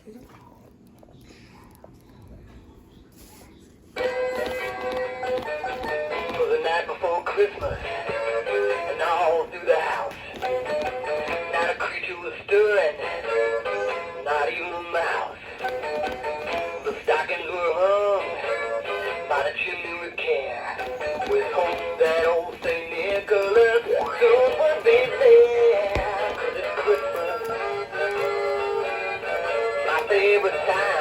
For the night before Christmas, and all through the house, not a creature was stirring, not even a mouse. The stockings were hung by the chimney with care, with hope that old St. Nicholas soon would be there. 'Cause it's Christmas, my favorite time.